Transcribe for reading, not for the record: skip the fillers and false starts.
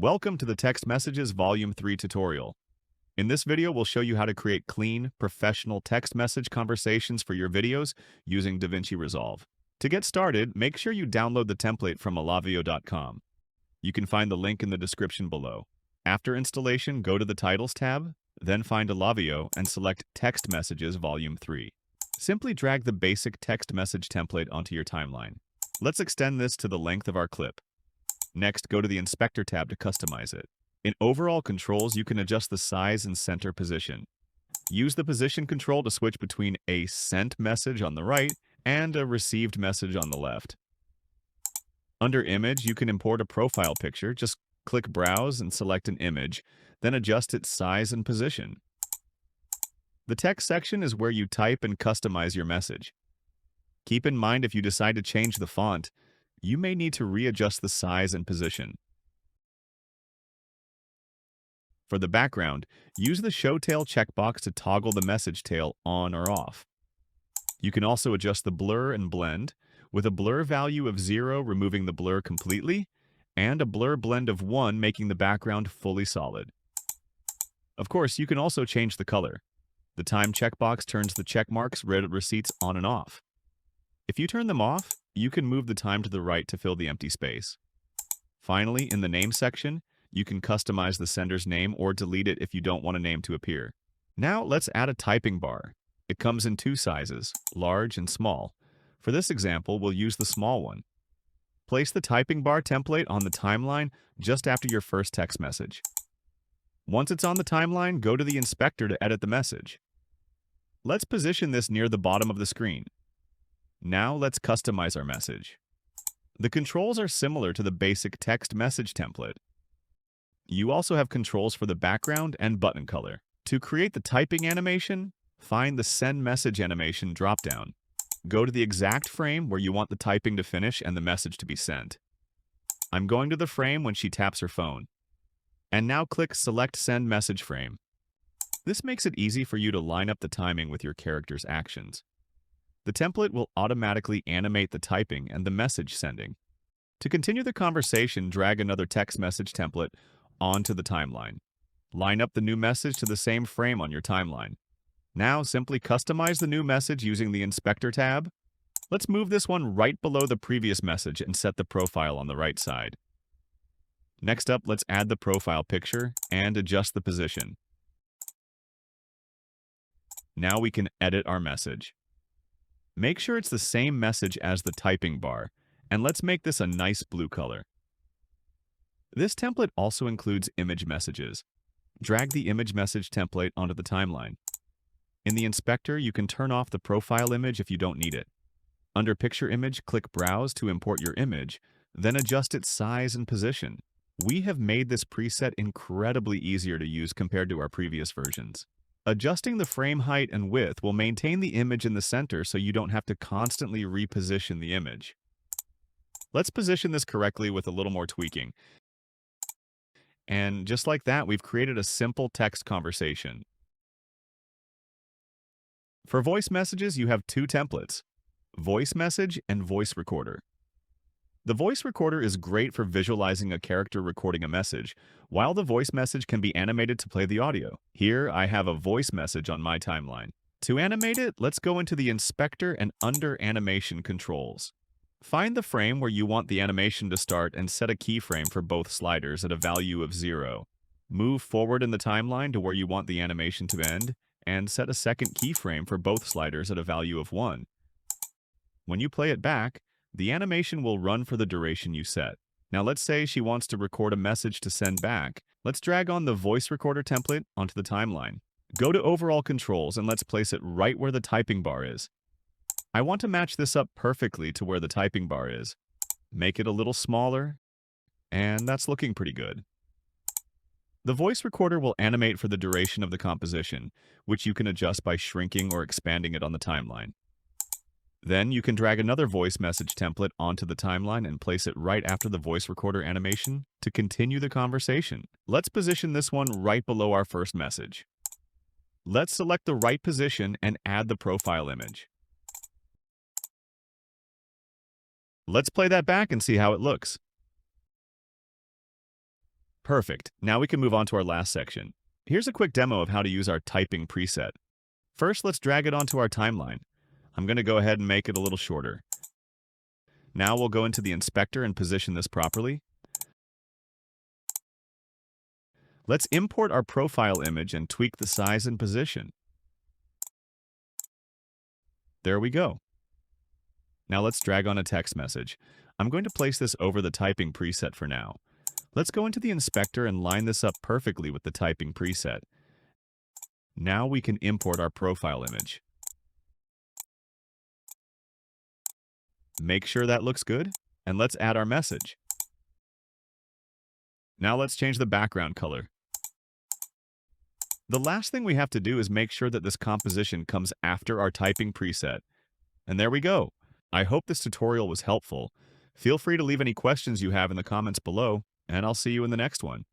Welcome to the Text Messages Volume 3 tutorial. In this video, we'll show you how to create clean, professional text message conversations for your videos using DaVinci Resolve. To get started, make sure you download the template from alavio.com. You can find the link in the description below. After installation, go to the Titles tab, then find Alavio and select Text Messages Volume 3. Simply drag the basic text message template onto your timeline. Let's extend this to the length of our clip. Next, go to the Inspector tab to customize it. In Overall Controls, you can adjust the size and center position. Use the position control to switch between a sent message on the right and a received message on the left. Under Image, you can import a profile picture. Just click Browse and select an image, then adjust its size and position. The text section is where you type and customize your message. Keep in mind, if you decide to change the font, you may need to readjust the size and position. For the background, use the Show Tail checkbox to toggle the message tail on or off. You can also adjust the blur and blend, with a blur value of 0 removing the blur completely, and a blur blend of 1 making the background fully solid. Of course, you can also change the color. The time checkbox turns the checkmarks read receipts on and off. If you turn them off, you can move the time to the right to fill the empty space. Finally, in the Name section, you can customize the sender's name or delete it if you don't want a name to appear. Now, let's add a typing bar. It comes in two sizes, large and small. For this example, we'll use the small one. Place the typing bar template on the timeline just after your first text message. Once it's on the timeline, go to the inspector to edit the message. Let's position this near the bottom of the screen. Now let's customize our message. The controls are similar to the basic text message template. You also have controls for the background and button color. To create the typing animation, find the Send Message Animation dropdown. Go to the exact frame where you want the typing to finish and the message to be sent. I'm going to the frame when she taps her phone. And now click Select Send Message Frame. This makes it easy for you to line up the timing with your character's actions. The template will automatically animate the typing and the message sending. To continue the conversation, drag another text message template onto the timeline. Line up the new message to the same frame on your timeline. Now, simply customize the new message using the Inspector tab. Let's move this one right below the previous message and set the profile on the right side. Next up, let's add the profile picture and adjust the position. Now we can edit our message. Make sure it's the same message as the typing bar, and let's make this a nice blue color. This template also includes image messages. Drag the image message template onto the timeline. In the inspector, you can turn off the profile image if you don't need it. Under Picture Image, click Browse to import your image, then adjust its size and position. We have made this preset incredibly easier to use compared to our previous versions. Adjusting the frame height and width will maintain the image in the center so you don't have to constantly reposition the image. Let's position this correctly with a little more tweaking. And just like that, we've created a simple text conversation. For voice messages, you have two templates, Voice Message and Voice Recorder. The voice recorder is great for visualizing a character recording a message, while the voice message can be animated to play the audio. Here, I have a voice message on my timeline. To animate it, let's go into the Inspector and under Animation Controls. Find the frame where you want the animation to start and set a keyframe for both sliders at a value of 0. Move forward in the timeline to where you want the animation to end, and set a second keyframe for both sliders at a value of 1. When you play it back, the animation will run for the duration you set. Now let's say she wants to record a message to send back. Let's drag on the voice recorder template onto the timeline. Go to Overall Controls and let's place it right where the typing bar is. I want to match this up perfectly to where the typing bar is. Make it a little smaller, and that's looking pretty good. The voice recorder will animate for the duration of the composition, which you can adjust by shrinking or expanding it on the timeline. Then you can drag another voice message template onto the timeline and place it right after the voice recorder animation to continue the conversation. Let's position this one right below our first message. Let's select the right position and add the profile image. Let's play that back and see how it looks. Perfect. Now we can move on to our last section. Here's a quick demo of how to use our typing preset. First, let's drag it onto our timeline. I'm going to go ahead and make it a little shorter. Now we'll go into the inspector and position this properly. Let's import our profile image and tweak the size and position. There we go. Now let's drag on a text message. I'm going to place this over the typing preset for now. Let's go into the inspector and line this up perfectly with the typing preset. Now we can import our profile image. Make sure that looks good, and let's add our message. Now let's change the background color. The last thing we have to do is make sure that this composition comes after our typing preset. And there we go. I hope this tutorial was helpful. Feel free to leave any questions you have in the comments below, and I'll see you in the next one.